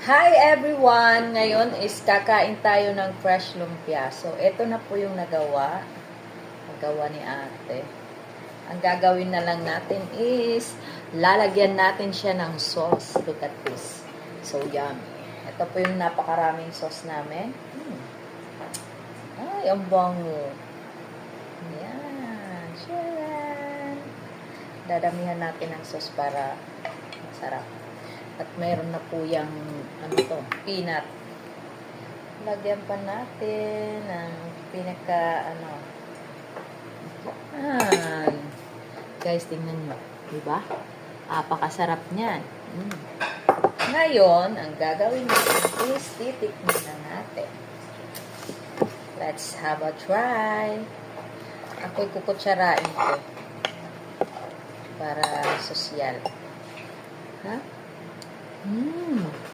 Hi everyone! Ngayon is kakain tayo ng fresh lumpia. So, ito na po yung nagawa. Nagawa ni ate. Ang gagawin na lang natin is lalagyan natin siya ng sauce. Look at this. So, yummy. Ito po yung napakaraming sauce namin. Ay, ang bango. Yan. Sharon. Dadamihan natin ng sauce para masarap. At mayroon na po yung peanut. Lagyan pa natin ng guys, tingnan nyo. Diba? Apakasarap niyan. Ngayon, ang gagawin natin is titikman na natin. Let's have a try. Ako'y kukutsarain ko. Para sosyal. Ha?